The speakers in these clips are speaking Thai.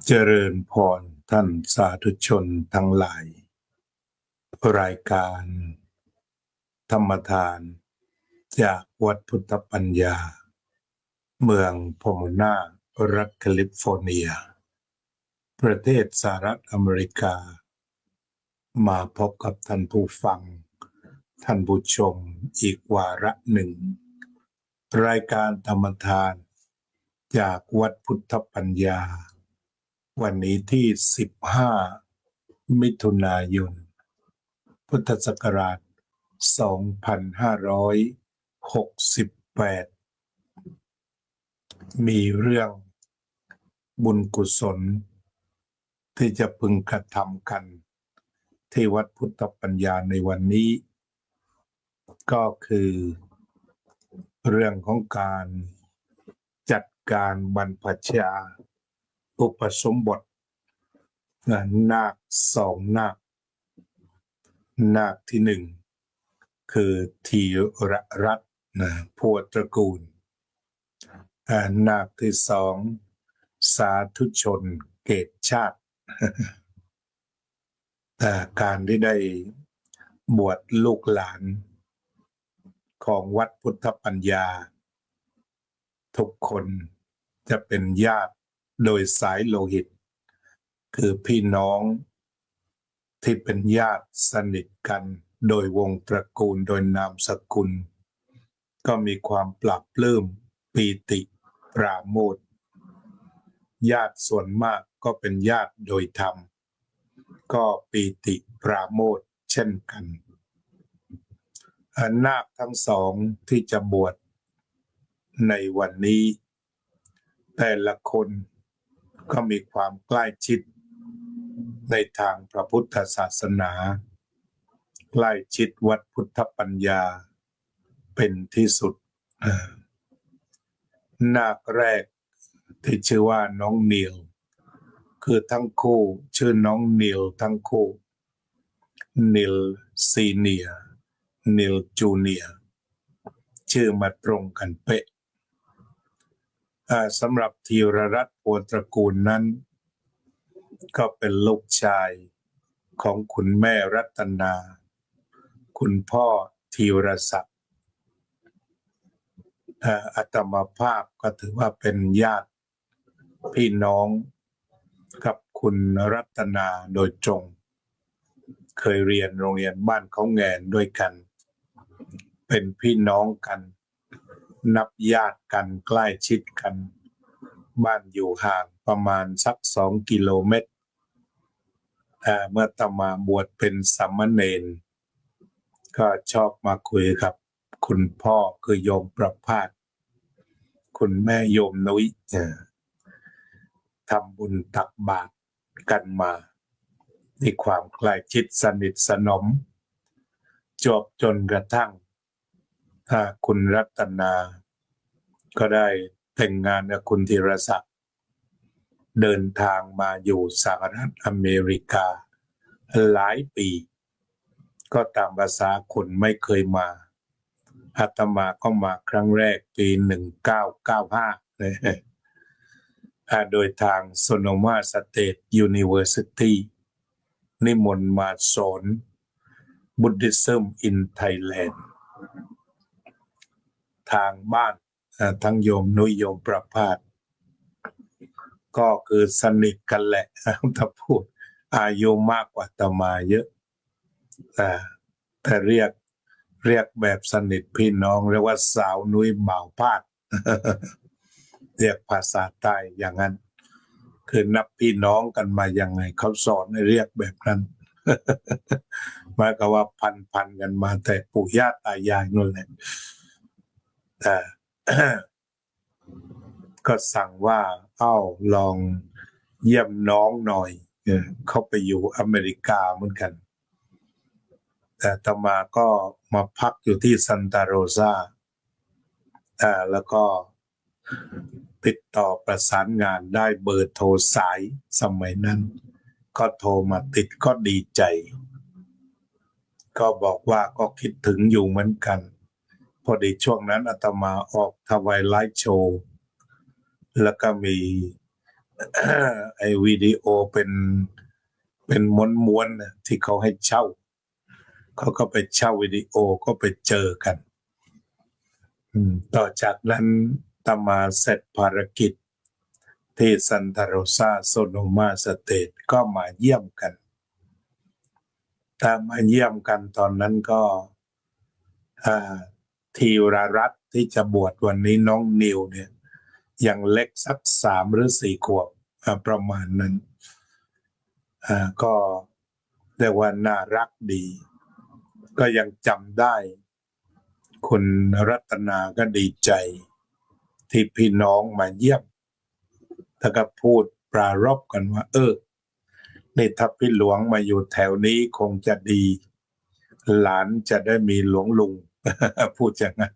เจริญพรท่านสาธุชนทั้งหลายรายการธรรมทานจากวัดพุทธปัญญาเมืองโพโมนารัฐแคลิฟอร์เนียประเทศสหรัฐอเมริกามาพบกับท่านผู้ฟังท่านผู้ชมอีกวาระหนึ่งรายการธรรมทานจากวัดพุทธปัญญาวันนี้ที่15มิถุนายนพุทธศักราช2568มีเรื่องบุญกุศลที่จะพึงกระทำกันที่วัดพุทธปัญญาในวันนี้ก็คือเรื่องของการจัดการบรรพชาอุปสมบทนาค2นาคนาคที่หนึ่งคือธีรรัตน์พัวตระกูลนาคที่สองสาธุชนเกตชาติแต่การที่ได้บวชลูกหลานของวัดพุทธปัญญาทุกคนจะเป็นญาติโดยสายโลหิตคือพี่น้องที่เป็นญาติสนิทกันโดยวงตระกูลโดยนามสกุลก็มีความปรับปลื้มปีติปราโมทย์ญาติส่วนมากก็เป็นญาติโดยธรรมก็ปีติปราโมทย์เช่นกันนาคทั้งสองที่จะบวชในวันนี้แต่ละคนก็มีความใกล้ชิดในทางพระพุทธศาสนาใกล้ชิดวัดพุทธปัญญาเป็นที่สุดนาคแรกที่ชื่อว่าน้องนิลคือทั้งคู่ชื่อน้องนิลทั้งคู่นิลซีเนียร์นิลจูเนียร์ชื่อมาตรงกันเป๊ะสำหรับธีรรัตน์พัวตระกูลนั้นก็เป็นลูกชายของคุณแม่รัตนาคุณพ่อธีรศักดิ์อาตมาภาพก็ถือว่าเป็นญาติพี่น้องกับคุณรัตนาโดยตรงเคยเรียนโรงเรียนบ้านเขาแงนด้วยกันเป็นพี่น้องกันนับญาติกันใกล้ชิดกันบ้านอยู่ห่างประมาณสัก2 กิโลเมตรเมื่ออาตมาบวชเป็นสามเณรก็ชอบมาคุยกับคุณพ่อคือโยมประภาสคุณแม่โยมนุ้ยทำบุญตักบาตรกันมามีความใกล้ชิดสนิทสนมจนกระทั่งคุณรัตนาก็ได้แต่งงานกับคุณธีรศักดิ์เดินทางมาอยู่สหรัฐอเมริกาหลายปีก็ตามภาษาคนไม่เคยมาอาตมาก็มาครั้งแรกปี1995โดยทาง Sonoma State University นิมนต์มาสอน Buddhism in Thailand ทางบ้านทั้งโยมนุ้ยโยมประภาสก็คือสนิทกันแหละถ้าพูดอายุมากกว่าอาตมาเยอะแต่เรียกแบบสนิทพี่น้องเรียกว่าสาวนุ้ยบ่าวพาดเรียกภาษาใต้อย่างนั้นคือนับพี่น้องกันมายังไงเขาสอนให้เรียกแบบนั้นหมายความว่าพันกันมาแต่ปู่ย่าตายายนั่นแหละก็สั่งว่าลองเยี่ยมน้องหน่อยเขาไปอยู่อเมริกาเหมือนกันแต่อาตมาก็มาพักอยู่ที่ซันตาโรซาแล้วก็ติดต่อประสานงานได้เบอร์โทรสายสมัยนั้นก็โทรมาติดก็ดีใจก็บอกว่าก็คิดถึงอยู่เหมือนกันพอดีช่วงนั้นอาตมาออกทวายไลฟ์โชว์แล้วก็มี ไอ้วิดีโอเป็นม้วนๆน่ะที่เขาให้เช่าเขาก็ไปเช่าวิดีโอก็ไปเจอกันต่อจากนั้นตมาเสร็จภารกิจที่ซันตาโรซาโซโนมาสเตทก็มาเยี่ยมกันถ้ามาเยี่ยมกันตอนนั้นก็ธีรรัตน์ที่จะบวชวันนี้น้องนิวเนี่ยยังเล็กสัก3 หรือ 4 ขวบประมาณนั้นก็เรียกว่าน่ารักดีก็ยังจำได้คุณรัตนาก็ดีใจที่พี่น้องมาเยี่ยมแล้วก็พูดปรารภกันว่านี่ถ้าพี่หลวงมาอยู่แถวนี้คงจะดีหลานจะได้มีหลวงลุง พูดอย่างนั้น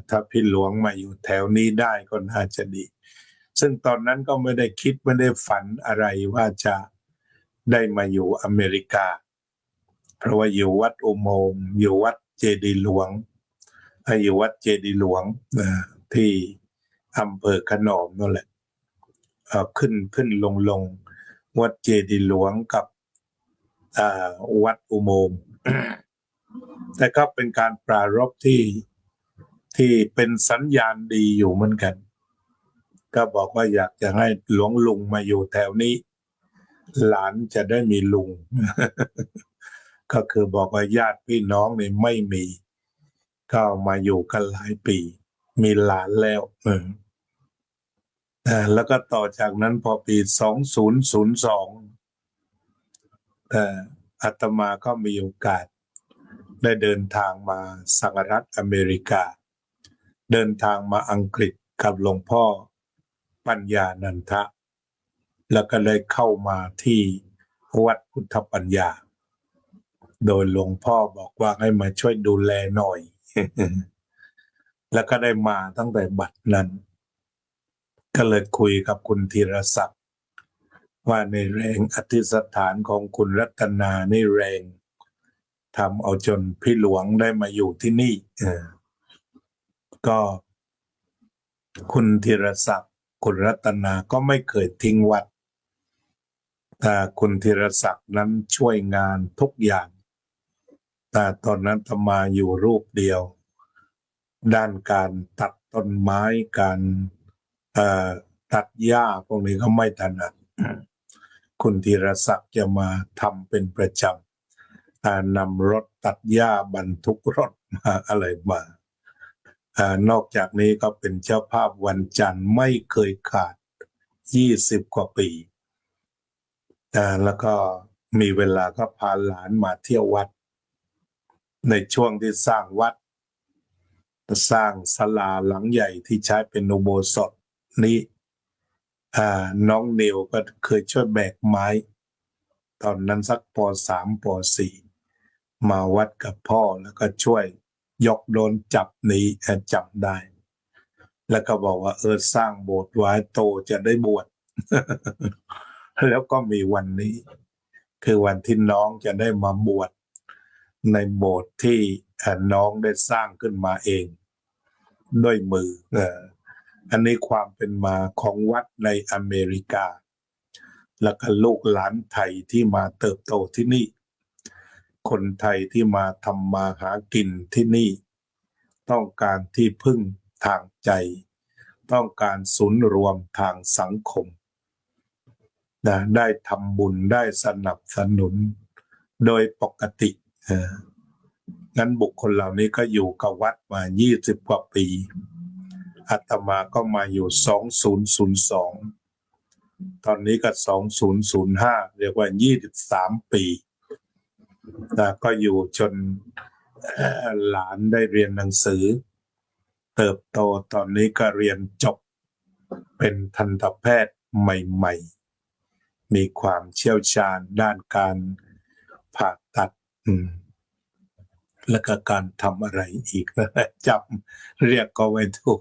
ถ้าพี่หลวงมาอยู่แถวนี้ได้ก็น่าจะดีซึ่งตอนนั้นก็ไม่ได้คิดไม่ได้ฝันอะไรว่าจะได้มาอยู่อเมริกาเพราะว่าอยู่วัดอุโมงค์อยู่วัดเจดีย์หลวงอยู่วัดเจดีย์หลวงที่อำเภอขนอมนั่นแหละขึ้นลงวัดเจดีย์หลวงกับวัดอุโมงค์ แต่ก็เป็นการปรารภที่เป็นสัญญาณดีอยู่เหมือนกันก็บอกว่าอยากจะให้หลวงลุงมาอยู่แถวนี้หลานจะได้มีลุง ก็คือบอกว่าญาติพี่น้องเนี่ยไม่มีก็มาอยู่กันหลายปีมีหลานแล้วแล้วก็ต่อจากนั้นพอปี2002อาตมาก็มีโอกาสได้เดินทางมาสหรัฐอเมริกาเดินทางมาอังกฤษกับหลวงพ่อปัญญานันทะแล้วก็เลยเข้ามาที่วัดพุทธปัญญาโดยหลวงพ่อบอกว่าให้มาช่วยดูแลหน่อย แล้วก็ได้มาตั้งแต่บัดนั้นก็เลยคุยกับคุณธีรศักดิ์ว่าในแรงอธิษฐานของคุณรัตนาในแรงทำเอาจนพี่หลวงได้มาอยู่ที่นี่ก็คุณธีรศักดิ์คุณรัตนาก็ไม่เคยทิ้งวัดแต่คุณธีรศักดิ์นั้นช่วยงานทุกอย่างแต่ตอนนั้นอาตมาอยู่รูปเดียวด้านการตัดต้นไม้การตัดหญ้าพวกนี้ก็ไม่ถนัดคุณธีรศักดิ์จะมาทำเป็นประจำนำรถตัดหญ้าบรรทุกรถมาอะไรมานอกจากนี้ก็เป็นเจ้าภาพวันจันทร์ไม่เคยขาด20 กว่าปีแล้วก็มีเวลาก็พาหลานมาเที่ยววัดในช่วงที่สร้างวัดสร้างศาลาหลังใหญ่ที่ใช้เป็นอุโบสถนี้น้องนิวก็เคยช่วยแบกไม้ตอนนั้นสักป.3 ป.4 มาวัดกับพ่อแล้วก็ช่วยยกโดนจับหนีจับได้แล้วก็บอกว่าสร้างโบสถ์ไว้โตจะได้บวช แล้วก็มีวันนี้คือวันที่น้องจะได้มาบวชในโบสถ์ที่น้องได้สร้างขึ้นมาเองด้วยมืออันนี้ความเป็นมาของวัดในอเมริกาแล้วก็ลูกหลานไทยที่มาเติบโตที่นี่คนไทยที่มาทำมาหากินที่นี่ต้องการที่พึ่งทางใจต้องการศูนย์รวมทางสังคมได้ทำบุญได้สนับสนุนโดยปกติงั้นบุคคลเหล่านี้ก็อยู่กับวัดมา20 กว่าปีอาตมาก็มาอยู่2002ตอนนี้ก็2005เรียกว่า23 ปีก็อยู่จนหลานได้เรียนหนังสือเติบโตตอนนี้ก็เรียนจบเป็นทันตแพทย์ใหม่ๆมีความเชี่ยวชาญด้านการผ่าตัดแล้วก็การทำอะไรอีกนะจำเรียกก็ไม่ถูก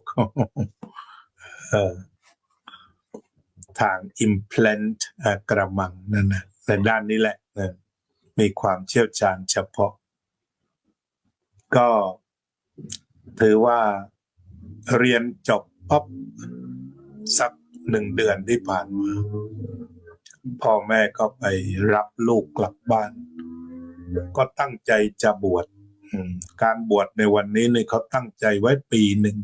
ทาง implant กระมังนั่นนะในด้านนี้แหละมีความเชี่ยวชาญเฉพาะก็ถือว่าเรียนจบปั๊บสัก 1 เดือนที่ผ่านมาพ่อแม่ก็ไปรับลูกกลับบ้านก็ตั้งใจจะบวชการบวชในวันนี้เนี่ยเขาตั้งใจไว้ปีหนึ่ง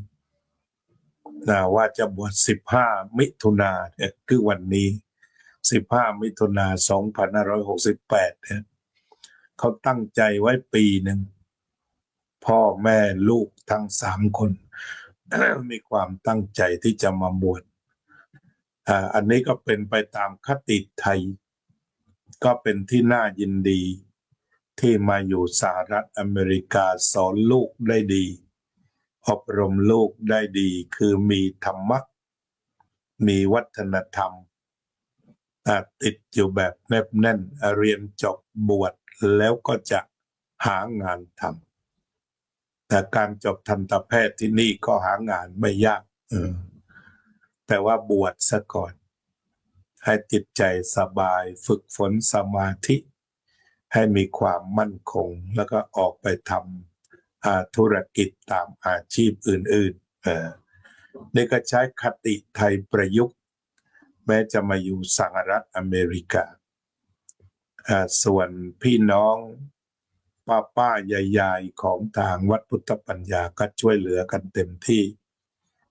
นะว่าจะบวช15 มิถุนาเนี่ยคือวันนี้15 มิถุนา2568เนี่ยเขาตั้งใจไว้ปีหนึ่งพ่อแม่ลูกทั้ง3 คน มีความตั้งใจที่จะมาบวชอันนี้ก็เป็นไปตามคติไทยก็เป็นที่น่ายินดีที่มาอยู่สหรัฐอเมริกาสอนลูกได้ดีอบรมลูกได้ดีคือมีธรรมะมีวัฒนธรรมติดอยู่แบบแนบแน่นเรียนจบบวชแล้วก็จะหางานทำแต่การจบทันตแพทย์ที่นี่ก็หางานไม่ยากแต่ว่าบวชซะก่อนให้จิตใจสบายฝึกฝนสมาธิให้มีความมั่นคงแล้วก็ออกไปทำธุรกิจตามอาชีพอื่นๆนี่ก็ใช้คติไทยประยุกต์แม้จะมาอยู่สหรัฐอเมริกาส่วนพี่น้องป้ายายๆของทางวัดพุทธปัญญาก็ช่วยเหลือกันเต็มที่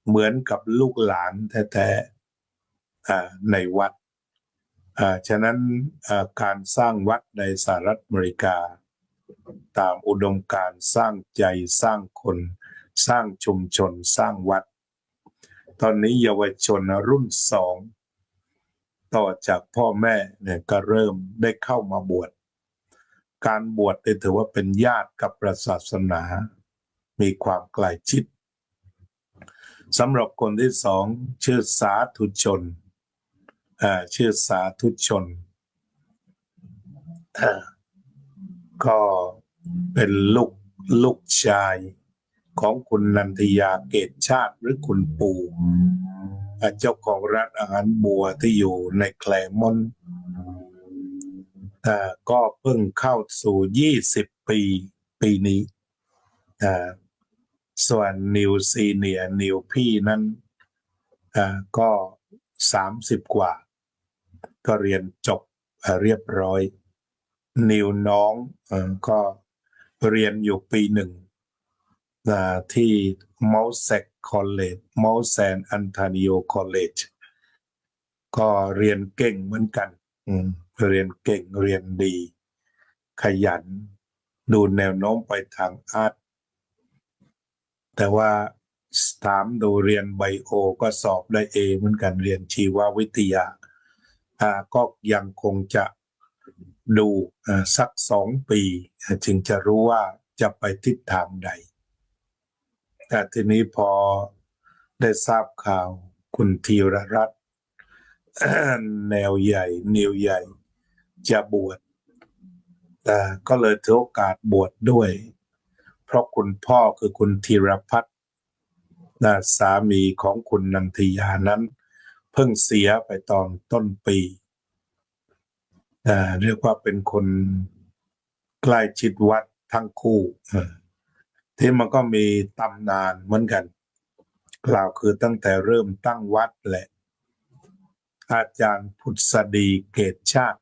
เหมือนกับลูกหลานแท้ๆในวัดฉะนั้นการสร้างวัดในสหรัฐอเมริกาตามอุดมการณ์สร้างใจสร้างคนสร้างชุมชนสร้างวัดตอนนี้เยาวชนรุ่น2ต่อจากพ่อแม่เนี่ยก็เริ่มได้เข้ามาบวชการบวชถือว่าเป็นญาติกับพระศาสนามีความใกล้ชิดสำหรับคนที่2ชื่อสาธุชนชื่อสาธุชนก็เป็นลูกชายของคุณนันทยาเกตชาติหรือคุณปู่เจ้าของร้านอาหารบัวที่อยู่ในแคลมอนก็เพิ่งเข้าสู่20 ปีนี้ส่วนนิวซีเนียนิวพี่นั้นก็30 กว่าก็เรียนจบเรียบร้อยนิวน้องก็เรียนอยู่ปี1ที่ Mount Sac College Mount San Antonio College ก็เรียนเก่งเหมือนกันเรียนเก่งเรียนดีขยันดูแนวโน้มไปทางอาร์ตแต่ว่าถามดูเรียนไบโอก็สอบได้เอเหมือนกันเรียนชีววิทยาก็ยังคงจะดูสัก2 ปีจึงจะรู้ว่าจะไปทิศทางใดแต่ทีนี้พอได้ทราบข่าวคุณธีรรัตน์แนวใหญ่นิวใหญ่จะบวชก็เลยถือโอกาสบวชด้วยเพราะคุณพ่อคือคุณธีรพัฒน์สามีของคุณนันทยานั้นเพิ่งเสียไปตอนต้นปีเรียกว่าเป็นคนใกล้ชิดวัดทั้งคู่ที่มันก็มีตำนานเหมือนกันกล่าวคือตั้งแต่เริ่มตั้งวัดแหละอาจารย์พุทธดีเกตชาติ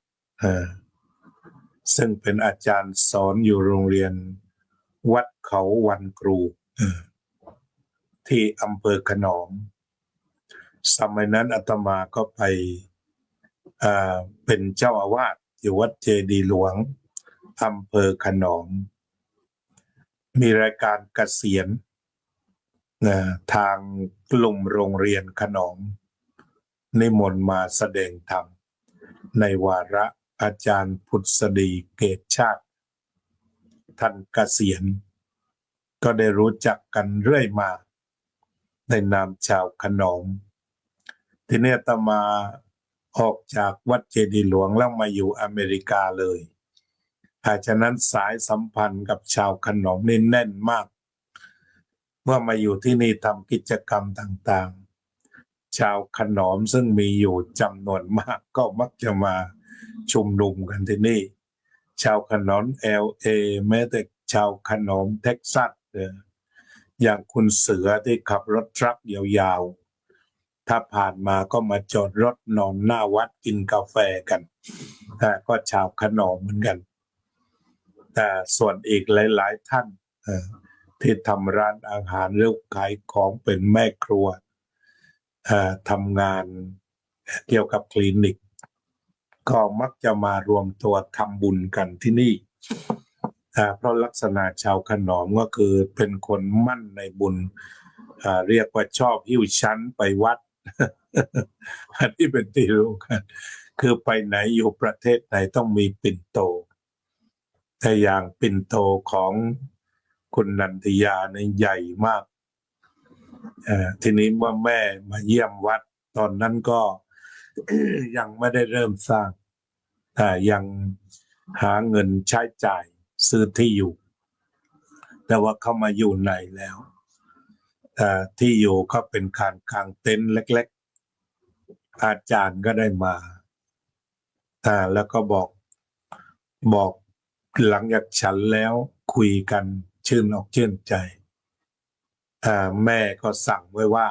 ซึ่งเป็นอาจารย์สอนอยู่โรงเรียนวัดเขาวันครูที่อำเภอขนอมสมัยนั้นอาตมาก็ไปเป็นเจ้าอาวาสอยู่วัดเจดีย์หลวงอำเภอขนอมมีรายการเกษียณทางกลุ่มโรงเรียนขนอมนิมนต์มาแสดงธรรมในวาระอาจารย์พุทธดีเกตชาติท่านเกษียณก็ได้รู้จักกันเรื่อยมาในนามชาวขนอมทีนี้อาตมาออกจากวัดเจดีย์หลวงแล้วมาอยู่อเมริกาเลยฉะนั้นสายสัมพันธ์กับชาวขนอมนี่แน่นมากเมื่อมาอยู่ที่นี่ทำกิจกรรมต่างๆชาวขนอมซึ่งมีอยู่จำนวนมากก็มักจะมาชุมนุมกันที่นี่ชาวขนอม LA แม้แต่ชาวขนอมเท็กซัสอย่างคุณเสือที่ขับรถทรัคยาวๆ ถ้าผ่านมาก็มาจอดรถนอนหน้าวัดกินกาแฟกันก็ชาวขนอมเหมือนกันแต่ส่วนอีกหลายๆท่านที่ทำร้านอาหารหรือขายของเป็นแม่ครัวทำงานเกี่ยวกับคลินิกก็มักจะมารวมตัวทำบุญกันที่นี่เพราะลักษณะชาวขนอมก็คือเป็นคนมั่นในบุญเรียกว่าชอบหิ้วชั้นไปวัด อันที่เป็นที่รู้กันคือไปไหนอยู่ประเทศไหนต้องมีปิ่นโตแต่อย่างปิ่นโตของคุณนันทิยาเนี่ยใหญ่มากทีนี้เมื่อแม่มาเยี่ยมวัดตอนนั้นก็ ยังไม่ได้เริ่มสร้างยังหาเงินใช้จ่ายซื้อที่อยู่แต่ว่าเข้ามาอยู่ในแล้วที่อยู่ก็เป็นการกางเต็นท์เล็กๆอาจารย์ก็ได้มาแล้วก็บอกหลังจากฉันแล้วคุยกันชื่นอกชื่นใจแม่ก็สั่งไว้ว่า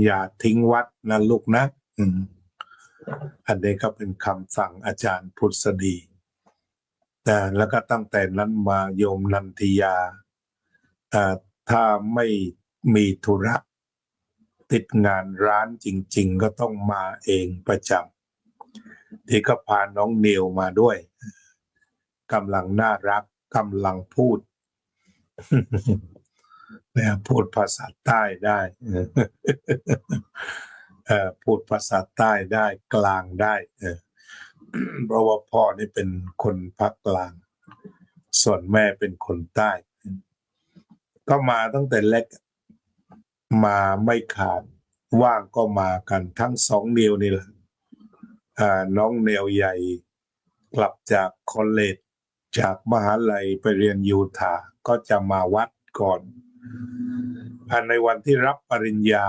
อย่าทิ้งวัดนะลูกนะอันนี้ก็เป็นคำสั่งอาจารย์พุทธดีแล้วก็ตั้งแต่นั้นมาโยมนันทิยาถ้าไม่มีธุระติดงานร้านจริงๆก็ต้องมาเองประจำที่ก็พาน้องนิวมาด้วยกำลังน่ารักกำลังพูด เนี่ยพูดภาษาใต้ได้พูดภาษาใต้ได้กลางได้เพราะว่าพ่อนี่เป็นคนภาคกลางส่วนแม่เป็นคนใต้ก็มาตั้งแต่เล็กมาไม่ขาดว่างก็มากันทั้งสองนิวนี่แหละน้องนิวใหญ่กลับจากคอลเลจจากมหาลัยไปเรียนยูทาห์ก็จะมาวัดก่อนในวันที่รับปริญญา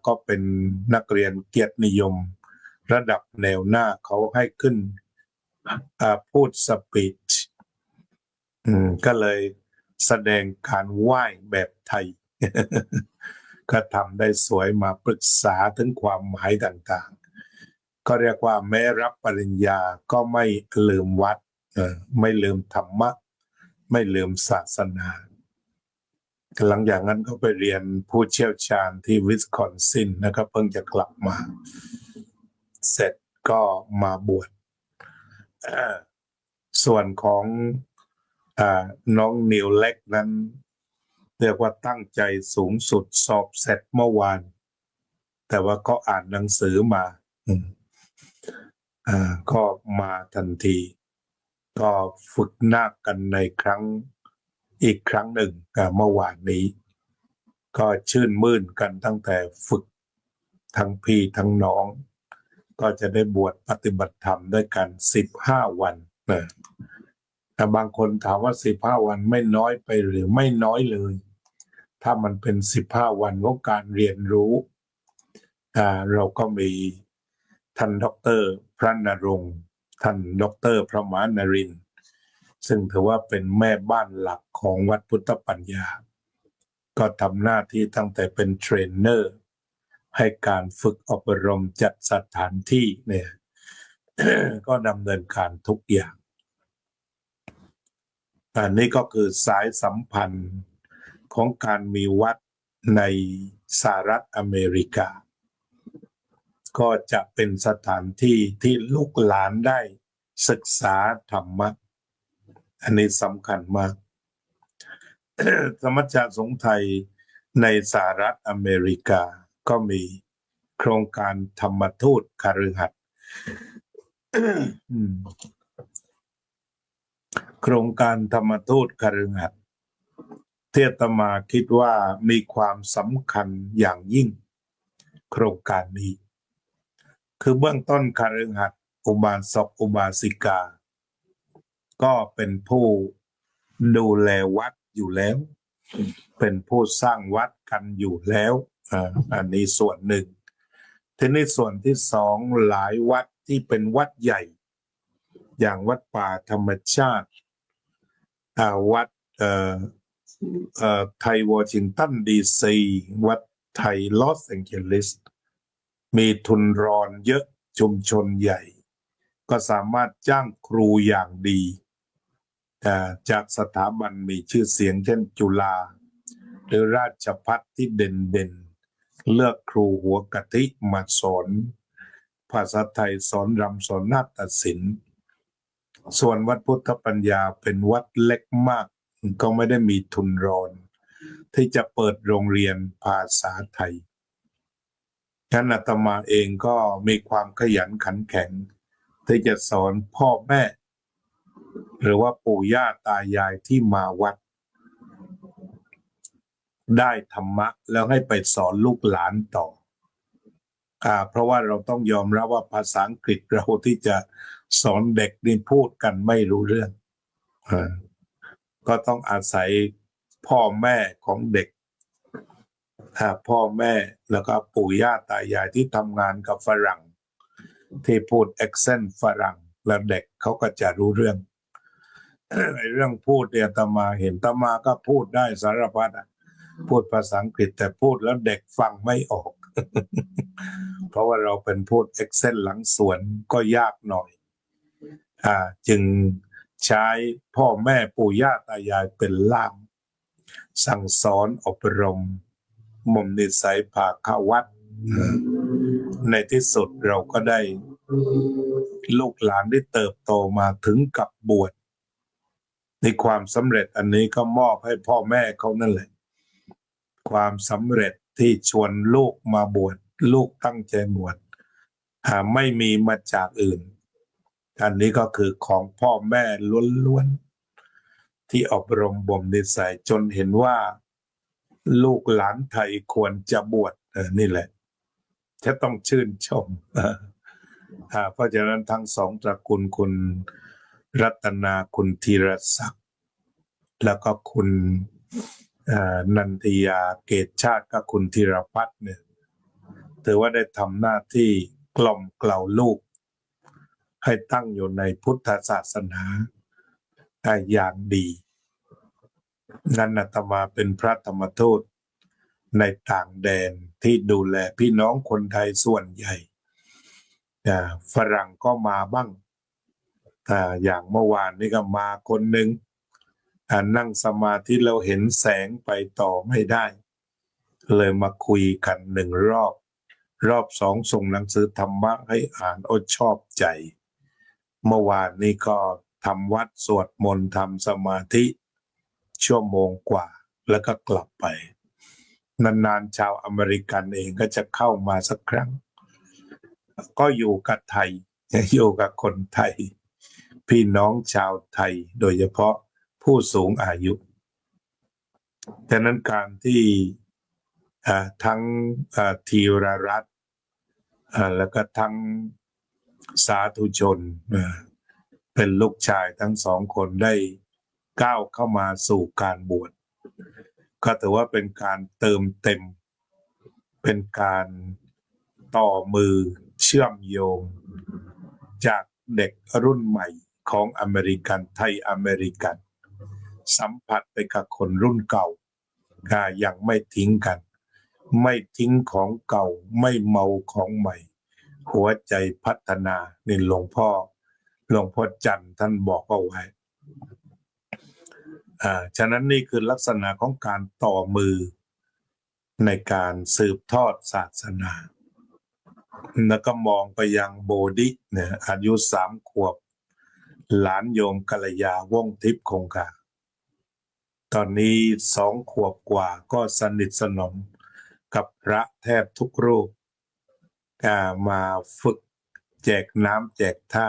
ก็เป็นนักเรียนเกียรตินิยมระดับแนวหน้าเขาให้ขึ้นพูดสปีชก็เลยแสดงการไหว้แบบไทย ก็ทำได้สวยมาปรึกษาถึงความหมายต่างๆก็เรียกว่าแม้รับปริญญาก็ไม่ลืมวัดไม่ลืมธรรมะไม่ลืมศาสนาหลังจากนั้นก็ไปเรียนผู้เชี่ยวชาญที่วิสคอนซินนะครับเพิ่งจะกลับมาเสร็จก็มาบวชส่วนของน้องนิวเล็กนั้นเรียกว่าตั้งใจสูงสุดสอบเสร็จเมื่อวานแต่ว่าก็อ่านหนังสือมาก็มาทันทีก็ฝึกนาคกันในอีกครั้งหนึ่งเมื่อวานนี้ก็ชื่นมื่นกันตั้งแต่ฝึกทั้งพี่ทั้งน้องก็จะได้บวชปฏิบัติธรรมด้วยกัน15 วันแต่บางคนถามว่า15 วันไม่น้อยไปหรือไม่น้อยเลยถ้ามันเป็น15 วันของการเรียนรู้เราก็มีท่านดร.พระนรงค์ท่านดร.พระมหานรินทร์ซึ่งถือว่าเป็นแม่บ้านหลักของวัดพุทธปัญญาก็ทำหน้าที่ตั้งแต่เป็นเทรนเนอร์ให้การฝึกอบรมจัดสถานที่เนี่ย ก็ดำเนินการทุกอย่างอันนี้ก็คือสายสัมพันธ์ของการมีวัดในสหรัฐอเมริกาก็จะเป็นสถานที่ที่ลูกหลานได้ศึกษาธรรมะอันนี้สำคัญมาก ธรรมจักรสงฆ์ไทยในสหรัฐอเมริกาก็มีโครงการธรรมทูตคฤหัสถ์ โครงการธรรมทูตคฤหัสถ์ที่อาตมาคิดว่ามีความสำคัญอย่างยิ่งโครงการนี้คือเบื้องต้นคฤหัสถ์อุบาสกอุบาสิกาก็เป็นผู้ดูแลวัดอยู่แล้วเป็นผู้สร้างวัดกันอยู่แล้วอันนี้ส่วนหนึ่งทีนี้ส่วนที่สองหลายวัดที่เป็นวัดใหญ่อย่างวัดป่าธรรมชาติวัดไทยวอชิงตันดีซีวัด ไทยลอสแองเจลิสมีทุนรอนเยอะชุมชนใหญ่ก็สามารถจ้างครูอย่างดีจากสถาบันมีชื่อเสียงเช่นจุฬาหรือราชภัฏที่เด่นๆเลือกครูหัวกะทิมาสอนภาษาไทยสอนรำสอนนาฏศิลป์ส่วนวัดพุทธปัญญาเป็นวัดเล็กมากก็ไม่ได้มีทุนรอนที่จะเปิดโรงเรียนภาษาไทยฉะนั้นอาตมาเองก็มีความขยันขันแข็งที่จะสอนพ่อแม่หรือว่าปู่ย่าตายายที่มาวัดได้ธรรมะแล้วให้ไปสอนลูกหลานต่อเพราะว่าเราต้องยอมรับว่าภาษาอังกฤษเราที่จะสอนเด็กนี่พูดกันไม่รู้เรื่องก็ต้องอาศัยพ่อแม่ของเด็กพ่อแม่แล้วก็ปู่ย่าตายายที่ทำงานกับฝรั่งที่พูด accent ฝรั่งแล้วเด็กเขาก็จะรู้เรื่องเรื่องพูดเนี่ยอาตมาเห็นอาตมาก็พูดได้สารพัดพูดภาษาอังกฤษแต่พูดแล้วเด็กฟังไม่ออก เพราะว่าเราเป็นพูด accent หลังสวนก็ยากหน่อยจึงใช้พ่อแม่ปู่ย่าตายายเป็นล่ามสั่งสอนอบรมบ่มนิสัยพาเข้าวัดในที่สุดเราก็ได้ลูกหลานได้เติบโตมาถึงกับบวชในความสำเร็จอันนี้ก็มอบให้พ่อแม่เขานั่นแหละความสำเร็จที่ชวนลูกมาบวชลูกตั้งใจบวชไม่มีมาจากอื่นอันนี้ก็คือของพ่อแม่ล้วนๆที่อบรมบ่มนิสัยจนเห็นว่าลูกหลานไทยควรจะบวชนี่แหละจะต้องชื่นชมเพราะฉะนั้นทั้งสองตระกูลคุณรัตนาคุณธีรศักดิ์แล้วก็คุณนันทิยาเกตชาติกับคุณธีรพัฒน์เนี่ยถือว่าได้ทำหน้าที่กล่อมเกลาลูกให้ตั้งอยู่ในพุทธศาสนาอย่างดีนั้นอาตมาเป็นพระธรรมทูตในต่างแดนที่ดูแลพี่น้องคนไทยส่วนใหญ่ฝรั่งก็มาบ้างอย่างเมื่อวานนี้ก็มาคนหนึ่งนั่งสมาธิเราเห็นแสงไปต่อไม่ได้เลยมาคุยกันรอบสองส่งหนังสือธรรมะให้อ่านชอบใจเมื่อวานนี้ก็ทำวัดสวดมนต์ทำสมาธิชั่วโมงกว่าแล้วก็กลับไปนานๆชาวอเมริกันเองก็จะเข้ามาสักครั้งก็อยู่กับไทยอยู่กับคนไทยพี่น้องชาวไทยโดยเฉพาะผู้สูงอายุฉะนั้นการที่ทั้งธีรรัตน์แล้วก็ทั้งสาธุชนเป็นลูกชายทั้งสองคนได้ก้าวเข้ามาสู่การบวชก็ถือว่าเป็นการเติมเต็มเป็นการต่อมือเชื่อมโยงจากเด็กรุ่นใหม่ของอเมริกันไทยอเมริกันสัมผัสไปกับคนรุ่นเก่าอย่างไม่ทิ้งกันไม่ทิ้งของเก่าไม่เมาของใหม่หัวใจพัฒนานี่หลวงพ่อจันทร์ท่านบอกเอาไว้ฉะนั้นนี่คือลักษณะของการต่อมือในการสืบทอดศาสนาแล้วก็มองไปยังโบดิเนี่ยอายุ3 ขวบหลานโยมกัลยาว่องทิพย์คงคาตอนนี้2 ขวบกว่าก็สนิทสนมกับพระแทบทุกรูปมาฝึกแจกน้ำแจกท่า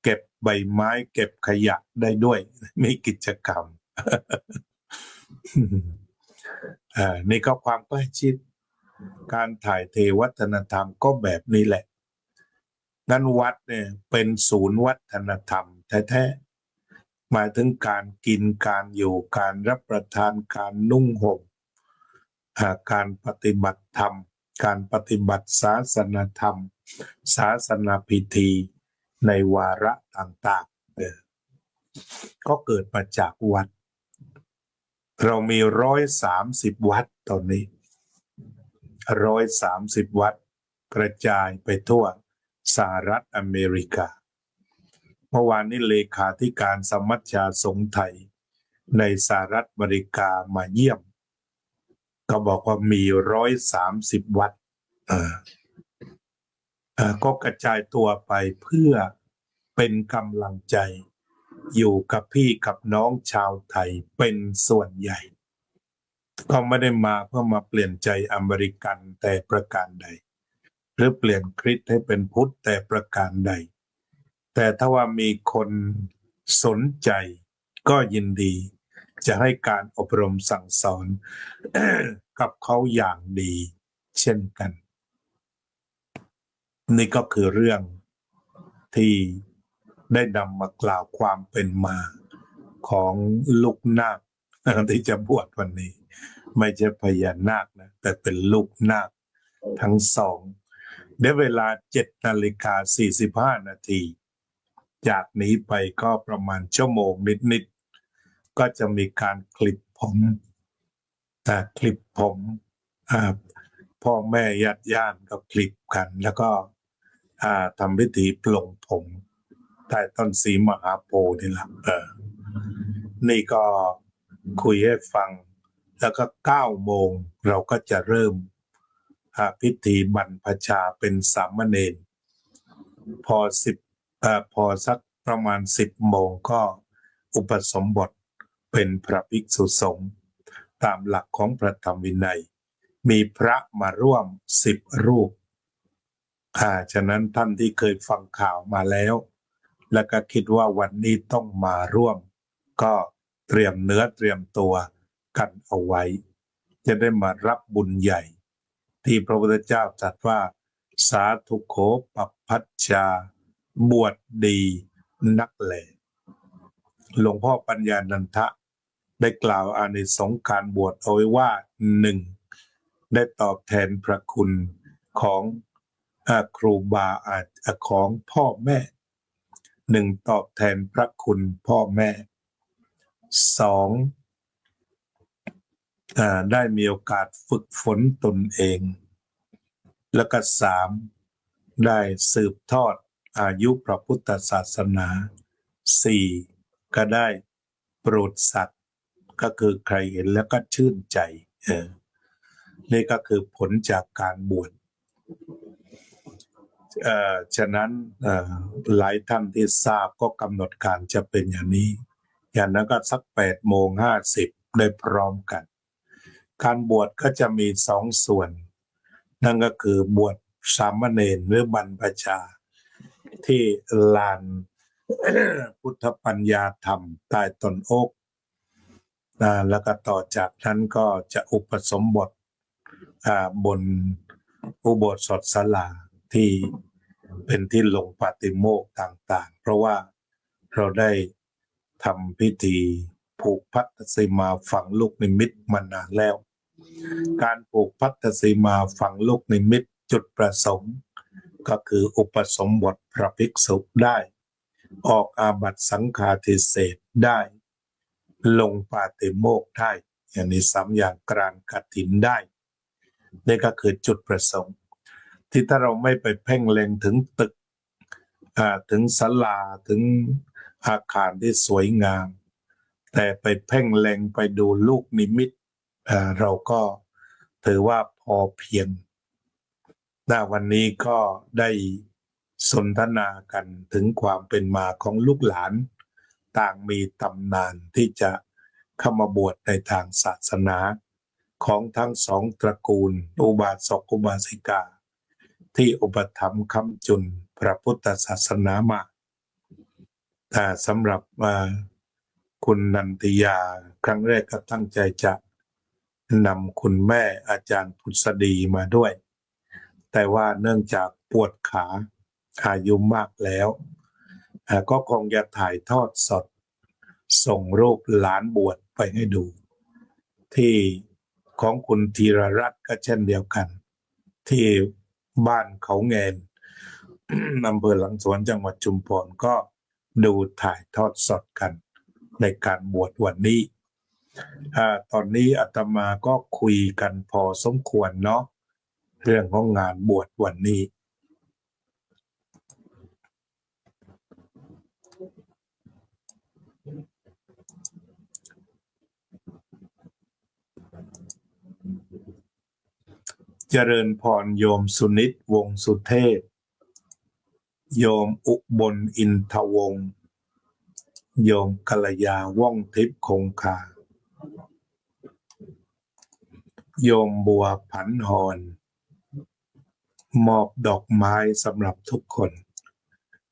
เก็บใบไม้เก็บขยะได้ด้วยมีกิจกรรม นี่ก็ความใกล้ชิดการถ่ายเทวัฒนธรรมก็แบบนี้แหละงั้นวัดเนี่ยเป็นศูนย์วัฒนธรรมแท้ๆหมายถึงการกินการอยู่การรับประทานการนุ่งห่มการปฏิบัติธรรมการปฏิบัติศาสนธรรมศาสนาพิธีในวาระต่างๆก็เกิดมาจากวัดเรามี130 วัดตอนนี้ 130 วัดกระจายไปทั่วสหรัฐอเมริกาเมื่อวานนี้เลขาธิการสมัชชาสงฆ์ไทยในสหรัฐอเมริกามาเยี่ยมก็บอกว่ามี130 วัดก็กระจายตัวไปเพื่อเป็นกำลังใจอยู่กับพี่กับน้องชาวไทยเป็นส่วนใหญ่ก็ไม่ได้มาเพื่อมาเปลี่ยนใจอเมริกันแต่ประการใดหรือเปลี่ยนคริสต์ให้เป็นพุทธแต่ประการใดแต่ถ้าว่ามีคนสนใจก็ยินดีจะให้การอบรมสั่งสอนกับเขาอย่างดีเช่นกันนี่ก็คือเรื่องที่ได้นำมากล่าวความเป็นมาของลูกนาคที่จะบวชวันนี้ไม่ใช่พญานาคนะแต่เป็นลูกนาคทั้งสองได้เวลา 7:45 นาทีจากนี้ไปก็ประมาณชั่วโมงนิดๆก็จะมีการคลิปผมพ่อแม่ญาติก็คลิปกันแล้วก็ทำพิธีปลงผมใต้ต้นศรีมหาโพธิ์นี่แหละนี่ก็คุยให้ฟังแล้วก็9 โมงเราก็จะเริ่มพิธีบรรพชาเป็นสามเณรพอสักประมาณ10 โมงก็อุปสมบทเป็นพระภิกษุสงฆ์ตามหลักของพระธรรมวินัยมีพระมาร่วม10 รูปฉะนั้นท่านที่เคยฟังข่าวมาแล้วแล้วก็คิดว่าวันนี้ต้องมาร่วมก็เตรียมเนื้อเตรียมตัวกันเอาไว้จะได้มารับบุญใหญ่ที่พระพุทธเจ้าตรัสว่าสาธุโขปัปพัชชาบวชดีนักแลหลวงพ่อปัญญานันทะได้กล่าวอานิสงส์การบวชเอาไว้ว่า 1. ได้ตอบแทนพระคุณของครูบาของพ่อแม่ 1. ตอบแทนพระคุณพ่อแม่ 2. ได้มีโอกาสฝึกฝนตนเองแล้วก็ 3. ได้สืบทอดอายุพระพุทธศาสนา 4. ก็ได้โปรดสัตว์ก็คือใครเห็นแล้วก็ชื่นใจนี่ก็คือผลจากการบวชฉะนั้นหลายท่านที่ทราบก็กำหนดการจะเป็นอย่างนี้อย่างนั้นก็สัก8:50ได้พร้อมกันการบวชก็จะมี2 ส่วนนั่นก็คือบวชสามเณรหรือบรรพชาที่ลานพุทธปัญญาธรรมใต้ต้นโอ๊กแล้วก็ต่อจากนั้นก็จะอุปสมบทบนอุโบสถศาลาที่เป็นที่ลงปาฏิโมกข์ต่างๆเพราะว่าเราได้ทำพิธีผูกพัทธสีมาฝังลูกนิมิตมานานแล้วการผูกพัทธสีมาฝังลูกนิมิตจุดประสงค์ก็คืออุปสมบทพระภิกษุได้ออกอาบัติสังฆาทิเศษได้ลงปาฏิโมกข์ได้อย่างนี้3 อย่างกลางกฐินได้นี่ก็คือจุดประสงค์ที่ถ้าเราไม่ไปเพ่งเล็งถึงตึกถึงศาลาถึงอาคารที่สวยงามแต่ไปเพ่งเล็งไปดูลูกนิมิตเราก็ถือว่าพอเพียงวันนี้ก็ได้สนทนากันถึงความเป็นมาของลูกหลานต่างมีตำนานที่จะเข้ามาบวชในทางศาสนาของทั้ง2 ตระกูลอุบาสกอุบาสิกาที่อุปถัมภ์ค้ำจุนพระพุทธศาสนามาสำหรับคุณนันทิยาครั้งแรกก็ตั้งใจจะนำคุณแม่อาจารย์พุทธดีมาด้วยแต่ว่าเนื่องจากปวดขาอายุมากแล้วก็คงจะถ่ายทอดสดส่งรูปหลานบวชไปให้ดูที่ของคุณธีรรัตน์ก็เช่นเดียวกันที่บ้านเขาแงน อำเภอหลังสวนจังหวัดชุมพรก็ดูถ่ายทอดสดกันในการบวชวันนี้ตอนนี้อาตมาก็คุยกันพอสมควรเนาะ เรื่องของงานบวชวันนี้เจริญพรโยมสุนิตวงศ์สุเทพโยมอุบลอินทวงศ์โยมกัลยาว่องทิพย์คงคาโยมบัวผันหอนมอบดอกไม้สำหรับทุกคน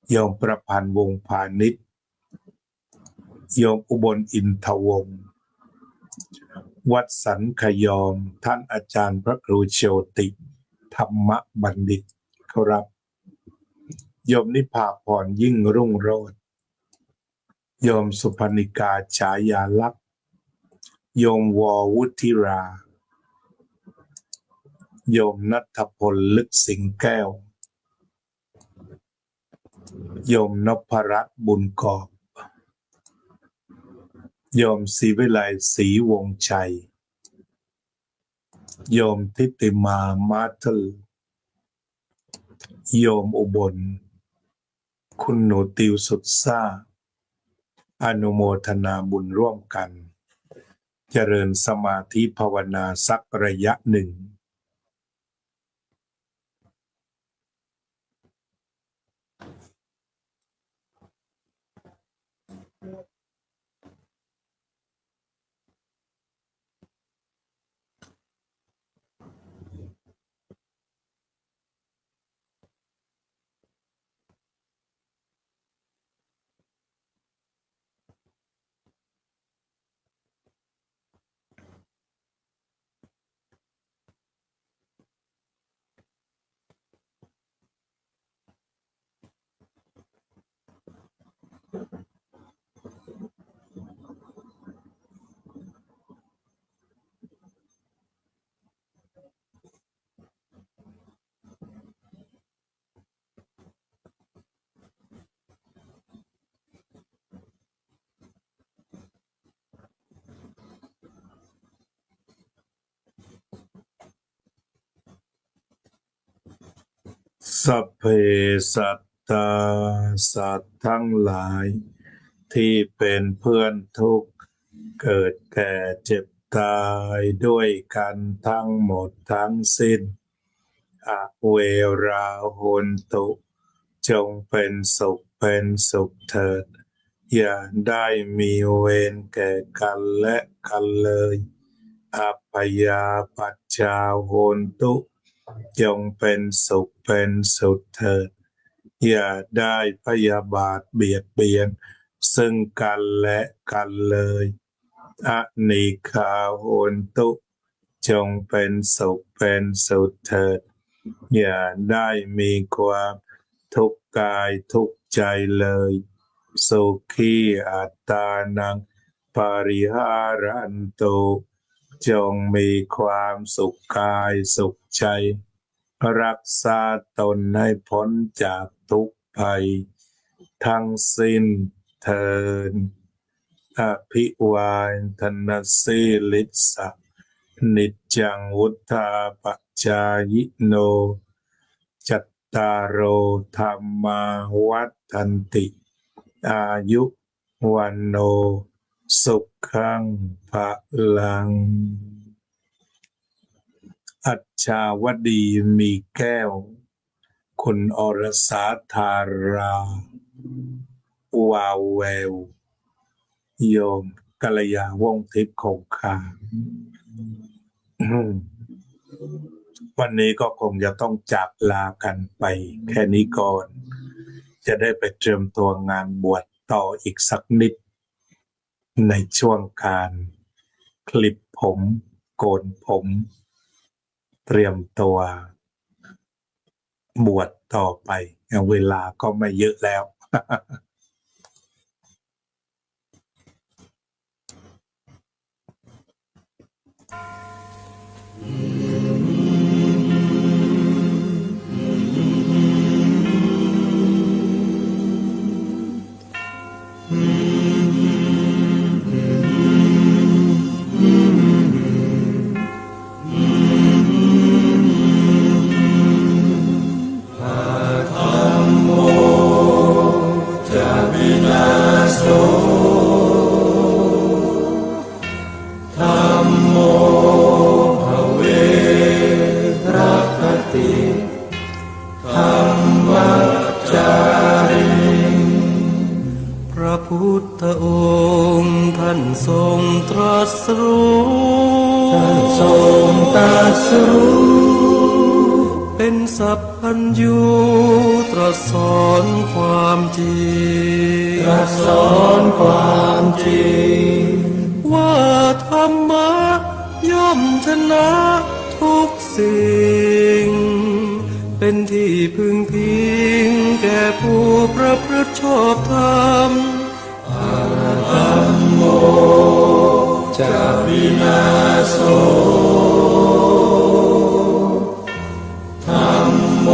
โยมประพันธ์วงพาณิชย์โยมอุบลอินทวงศ์วัดสันขยอมท่านอาจารย์พระครูโชติธรรมบัณฑิตครับโยมนิพาพรยิ่งรุ่งโรจน์โยมสุพนิกาฉายาลักษณ์โยมววุฒิราโยมณัฐพลลึกสิงแก้วโยมนพรัตน์บุญกอบโยมศรีวิไลศรีวงชัยโยมทิติมามาเทลโยมอุบลคุณหนูติวสุดซ่าอนุโมทนาบุญร่วมกันเจริญสมาธิภาวนาสักระยะหนึ่งสัพเพสัตตาสัตว์ทั้งหลายที่เป็นเพื่อนทุกข์เกิดแก่เจ็บตายด้วยกันทั้งหมดทั้งสิ้นอเวราโหนตุจงเป็นสุขเถิดอย่าได้มีเวรแก่กันและกันเลยอัพยาปัชชาโหนตุจงเป็นสุขเถิดอย่าได้พยาบาทเบียดเบียนซึ่งกันและกันเลยอนิคาโหนตุจงเป็นสุขเถิดอย่าได้มีความทุกข์กายทุกข์ใจเลยสุขีอัตตานังปริหารันตุจงมีความสุขกายสุขใจรักษาตนให้พ้นจากทุกภัยทั้งสิ้นเถิดอภิวาทนาสีลิสะนิจจังวุธาปจายโนจัตตารโอธรรมาวัฏันติอายุวันโนสุขังภะลังอัจฉาวดีมีแก้วคุณอรสาธาราวาวแววโยมกัลยาว่องทิพย์คงคาวันนี้ก็คงจะต้องจากลากันไปแค่นี้ก่อนจะได้ไปเตรียมตัวงานบวชต่ออีกสักนิดในช่วงการคลิปผมโกนผมเตรียมตัวบวชต่อไปเวลาก็ไม่เยอะแล้ว ติธรรมจาริพระพุทธองค์ท่านทรงตรัสรู้ท่านทรงตรัสรู้เป็นสัพพัญญูตรัสสอนความจริงตรัสสอนความจริงว่าธรรมะย่อมชนะทุกสิ่งเป็นที่พึงพิงแก่ผู้ประพฤติชอบธรรมอาธัมโมจะวินาโสธัมโม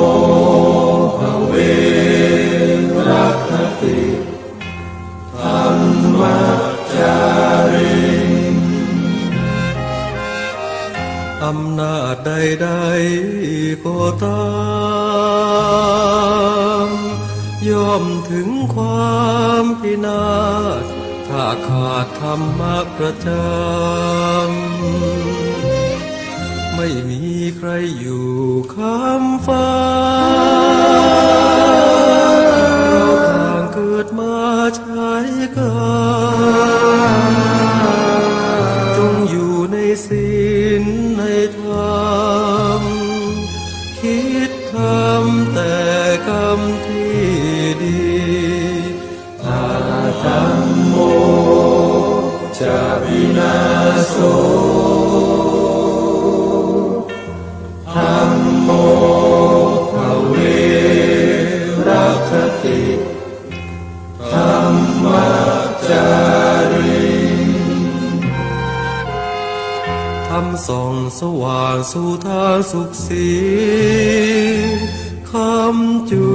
ภเวรัคติธัมมจาริอำนาจใดๆก็ตามย่อมถึงความพินาศถ้าขาดธรรมะประจำไม่มีใครอยู่ค้ำฟ้าเราต่างเกิดมาใช้กันจงอยู่ในศีลในธรรมคิดทำแต่กรรมที่ดีอาธัมโมจะวินาโสธัมโมภเวรัคติธัมมจาริธรรมส่องสว่างสู่ทางสุขสีคำจุ